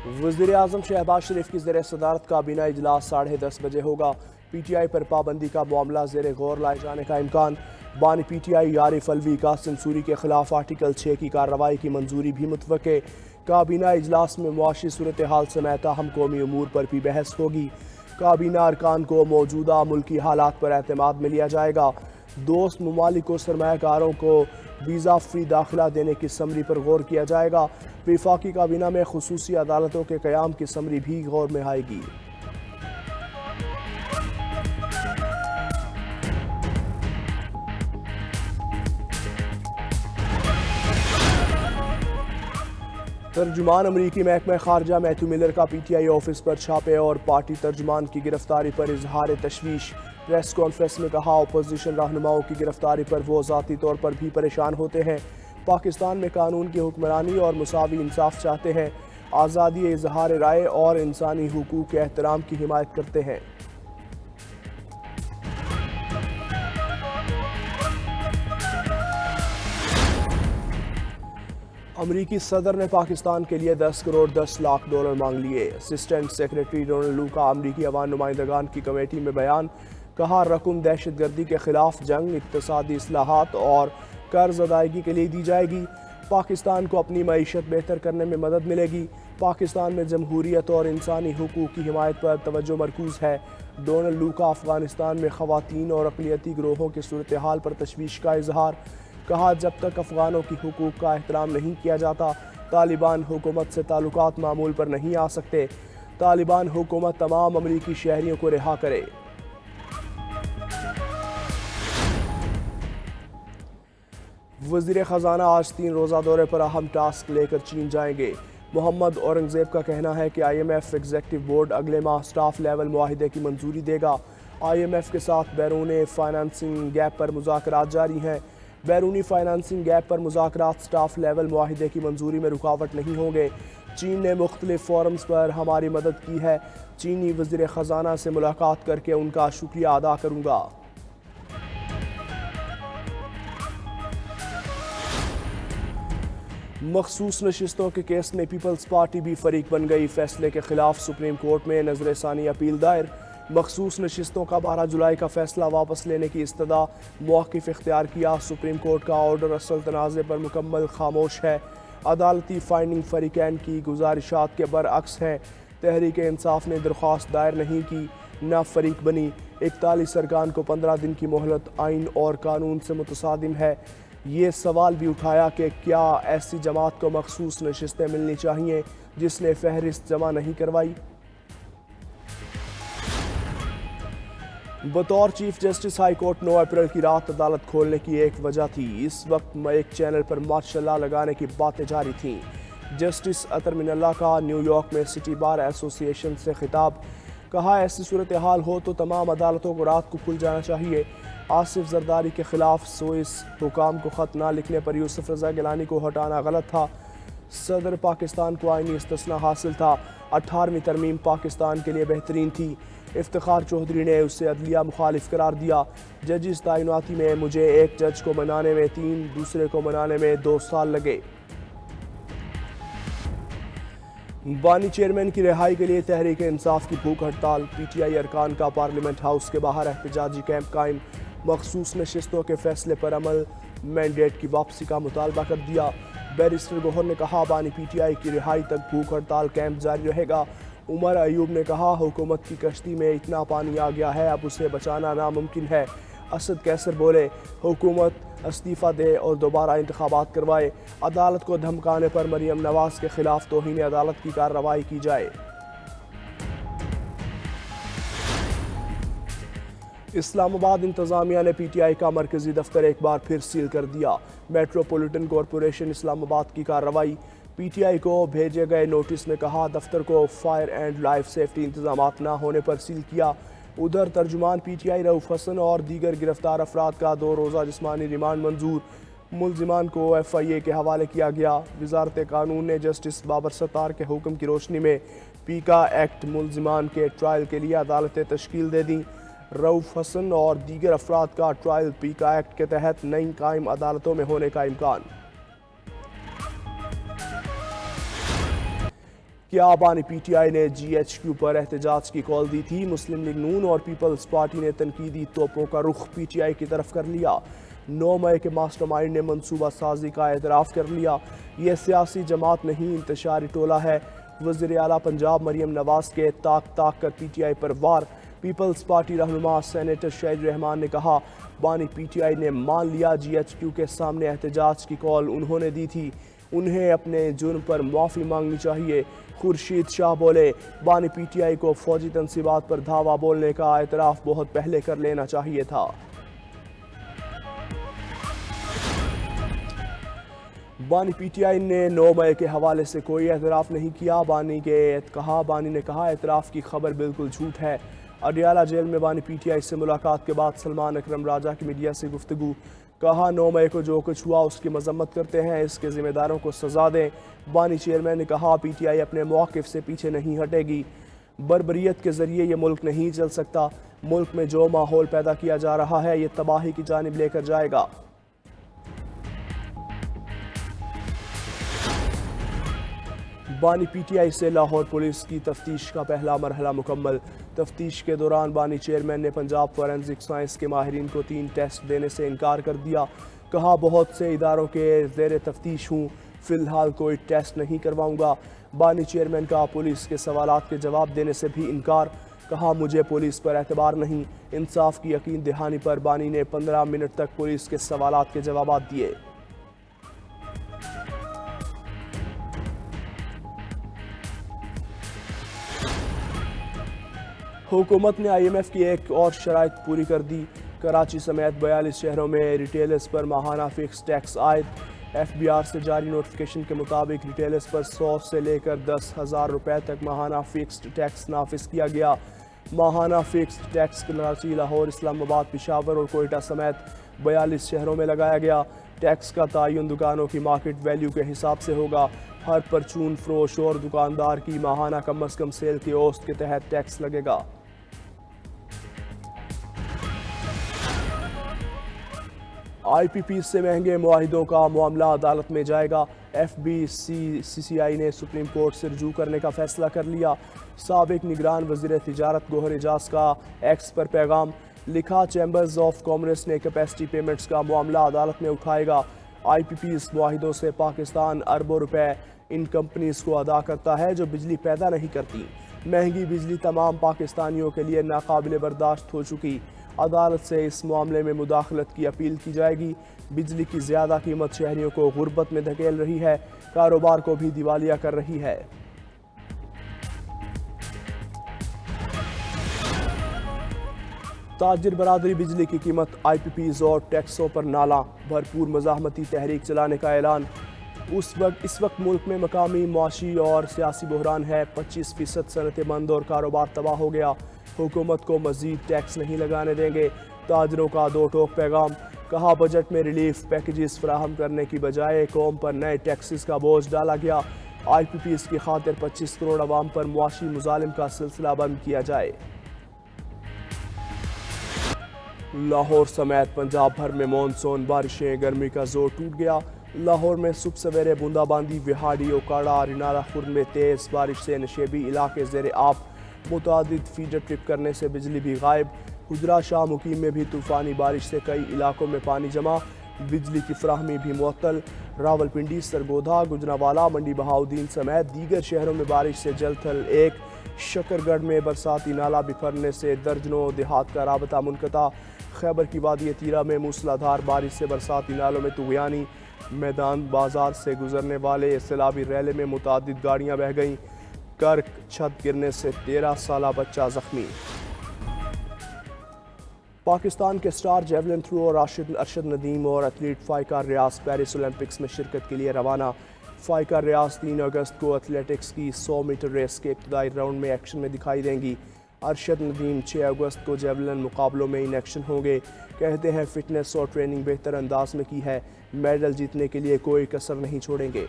वज़ीर आज़म शहबाज शरीफ की ज़ेर सदारत काबीना इजलास 10:30 बजे होगा। PTI पर पाबंदी का मामला ज़ेर गौर लाए जाने का इम्कान। बानी PTI आरिफ अलवी कासिम सूरी के खिलाफ आर्टिकल 6 की कार्रवाई की मंजूरी भी मुतवक्के। काबीना इजलास में मुआशी सूरत हाल समेत अहम कौमी अमूर पर भी बहस होगी। काबीना अरकान को मौजूदा मुल्की हालात पर एतमाद में लिया जाएगा। दोस्त ममालिक को सरमायाकारों को वीज़ा फ्री दाखिला देने की समरी पर गौर किया जाएगा। वफाकी काबीना में खुसूसी अदालतों के क़याम की समरी भी गौर में आएगी। तर्जुमान अमरीकी महकमा खारजा मैथ्यू मिलर का PTI ऑफिस पर छापे और पार्टी तर्जुमान की गिरफ्तारी पर इजहार तशवीश। प्रेस कॉन्फ्रेंस में कहा, अपोजिशन रहनुमाओं की गिरफ्तारी पर वो ज़ाती तौर पर भी परेशान होते हैं। पाकिस्तान में कानून की हुक्मरानी और मुसावी इंसाफ चाहते हैं। आज़ादी इजहार राय और इंसानी हुकूक के एहतराम की हिमायत करते हैं। अमरीकी सदर ने पाकिस्तान के लिए 10 करोड़ 10 लाख डॉलर मांग लिए। असिस्टेंट सेक्रेटरी डोनाल्ड लू का अमरीकी अवाम नुमाइंदगान की कमेटी में बयान। कहा, रकम दहशतगर्दी के खिलाफ जंग, इक्तसादी इस्लाहात और कर्ज अदायगी के लिए दी जाएगी। पाकिस्तान को अपनी मईशत बेहतर करने में मदद मिलेगी। पाकिस्तान में जमहूरियत और इंसानी हुकूक की हिमायत पर तवज्जो मरकूज है। डोनाल्ड लू का अफगानिस्तान में ख़वातीन और अक़लियती गिरोहों की सूरत हाल पर तशवीश का इजहार। कहा, जब तक अफगानों की हुकूक का एहतराम नहीं किया जाता, तालिबान हुकूमत से ताल्लुकात मामूल पर नहीं आ सकते। तालिबान हुकूमत तमाम अमरीकी शहरियों को रिहा करे। वज़ीर ख़जाना आज 3 रोज़ा दौरे पर अहम टास्क लेकर चीन जाएंगे। मोहम्मद औरंगज़ेब का कहना है कि IMF एग्जेक्टिव बोर्ड अगले माह स्टाफ लेवल मुआहिदे की मंजूरी देगा। IMF के साथ बैरून फाइनेंसिंग गैप पर मुज़ाकरात जारी हैं। बैरूनी फाइनेंसिंग गैप पर मुज़ाकरात स्टाफ लेवल मुआहिदे की मंजूरी में रुकावट नहीं होंगे। चीन ने मुख्तलिफ फोरम्स पर हमारी मदद की है। चीनी वज़ीर ख़जाना से मुलाकात करके उनका शुक्रिया अदा करूँगा। मखसूस नशिस्तों के केस में पीपल्स पार्टी भी फरीक बन गई। फैसले के खिलाफ सुप्रीम कोर्ट में नजरसानी अपील दायर। मखसूस नशिस्तों का 12 जुलाई का फैसला वापस लेने की इस्तदा मौक़िफ़ इख्तियार किया। सुप्रीम कोर्ट का ऑर्डर असल तनाज़े पर मुकम्मल खामोश है। अदालती फाइंडिंग फरीकैन की गुजारिशात के बरअक्स है। तहरीक इंसाफ ने दरख्वास्त दायर नहीं की, न फरीक बनी। 41 अरकान को 15 दिन की मोहलत आइन और कानून से मुतसादिम है। ये सवाल भी उठाया कि क्या ऐसी जमात को मखसूस नशिस्तें मिलनी चाहिए जिसने फहरिस्त जमा नहीं करवाई। बतौर चीफ जस्टिस हाई कोर्ट 9 अप्रैल की रात अदालत खोलने की एक वजह थी। इस वक्त एक चैनल पर मार्शल्ला लगाने की बातें जारी थीं। जस्टिस अतर मिनल्ला का न्यूयॉर्क में सिटी बार एसोसिएशन से खिताब। कहा, ऐसी सूरत हाल हो तो तमाम अदालतों को रात को खुल जाना चाहिए। आसिफ जरदारी के खिलाफ सोइस हुकाम को ख़त ना लिखने पर यूसुफ रज़ा गिलानी को हटाना गलत था। सदर पाकिस्तान को आईनी इस्तिस्ना हासिल था। 18वीं तरमीम पाकिस्तान के लिए बेहतरीन थी। इफ्तिखार चौधरी ने उसे अदलिया मुखालिफ करार दिया। जजिस तैनाती में मुझे एक जज को बनाने में 3, दूसरे को बनाने में 2 साल लगे। बानी चेयरमैन की रिहाई के लिए तहरीक इंसाफ की भूख हड़ताल। PTI अरकान का पार्लियामेंट हाउस के बाहर एहतजाजी कैंप कायम। मखसूस नशिस्तों के फैसले पर अमल, मैंडेट की वापसी का मुतालबा कर दिया। बैरिस्टर गौहर ने कहा, बानी PTI की रिहाई तक भूख हड़ताल कैंप जारी रहेगा। उमर अयूब ने कहा, हुकूमत की कश्ती में इतना पानी आ गया है, अब उसे बचाना नामुमकिन है। असद कैसर बोले, हुकूमत इस्तीफ़ा दे और दोबारा इंतखाबात करवाए। अदालत को धमकाने पर मरियम नवाज के खिलाफ तौहीन अदालत की कार्रवाई की जाए। इस्लामाबाद इंतज़ामिया ने PTI का मरकज़ी दफ्तर एक बार फिर सील कर दिया। मेट्रोपॉलिटन कॉरपोरेशन इस्लामाबाद की कार्रवाई। PTI को भेजे गए नोटिस में कहा, दफ्तर को फायर एंड लाइफ सेफ्टी इंतजामात न होने पर सील किया। उधर तर्जुमान PTI रऊफ हसन और दीगर गिरफ्तार अफराद का 2 रोज़ा जिस्मानी रिमांड मंजूर। मुलजिमान को FIA के हवाले किया गया। वजारत कानून ने जस्टिस बाबर सत्तार के हुक्म की रोशनी में पीका एक्ट मुलजिमान के ट्रायल के लिए अदालतें तश्कील दे दी। रऊफ हसन और दीगर अफराद का ट्रायल पीका एक्ट के तहत नई कायम अदालतों में होने का इम्कान। کیا بانی پی ٹی آئی نے جی ایچ کیو پر احتجاج کی کال دی تھی؟ مسلم لیگ نون اور پیپلز پارٹی نے تنقیدی توپوں کا رخ پی ٹی آئی کی طرف کر لیا۔ 9 مئی کے ماسٹر مائنڈ نے منصوبہ سازی کا اعتراف کر لیا۔ یہ سیاسی جماعت نہیں، انتشاری ٹولہ ہے۔ وزیر اعلیٰ پنجاب مریم نواز کے تاک تاک کر پی ٹی آئی پر وار۔ پیپلز پارٹی رہنما سینیٹر شہید رحمان نے کہا بانی پی ٹی آئی نے مان لیا جی ایچ کیو کے سامنے احتجاج کی کال انہوں نے دی تھی، انہیں اپنے جرم پر معافی مانگنی چاہیے۔ خورشید شاہ بولے بانی پی ٹی آئی کو فوجی تنصیبات پر دھاوا بولنے کا اعتراف بہت پہلے کر لینا چاہیے تھا۔ بانی پی ٹی آئی نے 9 مئی کے حوالے سے کوئی اعتراف نہیں کیا۔ بانی نے کہا اعتراف کی خبر بالکل جھوٹ ہے۔ اڈیالہ جیل میں بانی پی ٹی آئی سے ملاقات کے بعد سلمان اکرم راجہ کی میڈیا سے گفتگو، کہا 9 مئی کو جو کچھ ہوا اس کی مذمت کرتے ہیں، اس کے ذمہ داروں کو سزا دیں۔ بانی چیئرمین نے کہا پی ٹی آئی اپنے موقف سے پیچھے نہیں ہٹے گی، بربریت کے ذریعے یہ ملک نہیں چل سکتا، ملک میں جو ماحول پیدا کیا جا رہا ہے یہ تباہی کی جانب لے کر جائے گا۔ بانی پی ٹی آئی سے لاہور پولیس کی تفتیش کا پہلا مرحلہ مکمل۔ تفتیش کے دوران بانی چیئرمین نے پنجاب فورینزک سائنس کے ماہرین کو 3 ٹیسٹ دینے سے انکار کر دیا، کہا بہت سے اداروں کے زیر تفتیش ہوں، فی الحال کوئی ٹیسٹ نہیں کرواؤں گا۔ بانی چیئرمین کا پولیس کے سوالات کے جواب دینے سے بھی انکار، کہا مجھے پولیس پر اعتبار نہیں۔ انصاف کی یقین دہانی پر بانی نے 15 منٹ تک پولیس کے سوالات کے جوابات دیے۔ حکومت نے آئی ایم ایف کی ایک اور شرائط پوری کر دی، کراچی سمیت 42 شہروں میں ریٹیلرز پر ماہانہ فکس ٹیکس عائد۔ ایف بی آر سے جاری نوٹیفیکیشن کے مطابق ریٹیلرز پر 100 سے لے کر 10,000 روپے تک ماہانہ فکسڈ ٹیکس نافذ کیا گیا۔ ماہانہ فکسڈ ٹیکس کراچی، لاہور، اسلام آباد، پشاور اور کوئٹہ سمیت 42 شہروں میں لگایا گیا۔ ٹیکس کا تعین دکانوں کی مارکیٹ ویلیو کے حساب سے ہوگا۔ ہر پرچون فروش اور دکاندار کی ماہانہ کم از کم سیل کے اوسط کے تحت ٹیکس لگے گا۔ آئی پی پی سے مہنگے معاہدوں کا معاملہ عدالت میں جائے گا۔ ایف بی سی آئی نے سپریم کورٹ سے رجوع کرنے کا فیصلہ کر لیا۔ سابق نگران وزیر تجارت گوہر اعجاز کا ایکس پر پیغام، لکھا چیمبرز آف کامرس نے کیپیسٹی پیمنٹس کا معاملہ عدالت میں اٹھائے گا۔ آئی پی پی اس معاہدوں سے پاکستان اربوں روپے ان کمپنیز کو ادا کرتا ہے جو بجلی پیدا نہیں کرتی۔ مہنگی بجلی تمام پاکستانیوں کے لیے ناقابل برداشت ہو چکی۔ عدالت سے اس معاملے میں مداخلت کی اپیل کی جائے گی۔ بجلی کی زیادہ قیمت شہریوں کو غربت میں دھکیل رہی ہے، کاروبار کو بھی دیوالیہ کر رہی ہے۔ تاجر برادری بجلی کی قیمت، آئی پی پیز اور ٹیکسوں پر نالاں، بھرپور مزاحمتی تحریک چلانے کا اعلان۔ اس وقت ملک میں مقامی معاشی اور سیاسی بحران ہے۔ 25% صنعتیں بند اور کاروبار تباہ ہو گیا۔ حکومت کو مزید ٹیکس نہیں لگانے دیں گے۔ تاجروں کا 2 ٹوک پیغام، کہا بجٹ میں ریلیف پیکیجز فراہم کرنے کی بجائے قوم پر نئے ٹیکسز کا بوجھ ڈالا گیا۔ آئی پی پیز کی خاطر 25 کروڑ عوام پر معاشی مظالم کا سلسلہ بند کیا جائے۔ لاہور سمیت پنجاب بھر میں مونسون بارشیں، گرمی کا زور ٹوٹ گیا۔ لاہور میں صبح سویرے بوندا باندی، وہاڑی، اوکاڑا، رینالہ خرد میں تیز بارش سے نشیبی علاقے زیر آب، متعدد فیڈر ٹرپ کرنے سے بجلی بھی غائب۔ حجرہ شاہ مقیم میں بھی طوفانی بارش سے کئی علاقوں میں پانی جمع، بجلی کی فراہمی بھی معطل۔ راولپنڈی، سرگودھا، گجرانوالہ، منڈی بہاؤدین سمیت دیگر شہروں میں بارش سے جل تھل ایک۔ شکر گڑھ میں برساتی نالہ بکھرنے سے درجنوں دیہات کا رابطہ منقطع۔ خیبر کی وادی تیرہ میں موسلادھار بارش سے برساتی نالوں میں طغیانی، میدان بازار سے گزرنے والے سیلابی ریلے میں متعدد گاڑیاں بہہ گئیں۔ کرک چھت گرنے سے 13 سالہ بچہ زخمی۔ پاکستان کے star javelin throw Arshad Nadeem اور ایتھلیٹ فائقہ ریاض پیرس اولمپکس میں شرکت کے لیے روانہ۔ فائقہ ریاض 3 اگست کو ایتھلیٹکس کی 100 میٹر ریس کے ابتدائی راؤنڈ میں ایکشن میں دکھائی دیں گی۔ ارشد ندیم 6 اگست کو جیولن مقابلوں میں ان ایکشن ہوں گے۔ کہتے ہیں فٹنس اور ٹریننگ بہتر انداز میں کی ہے، میڈل جیتنے کے لیے کوئی کسر نہیں چھوڑیں گے۔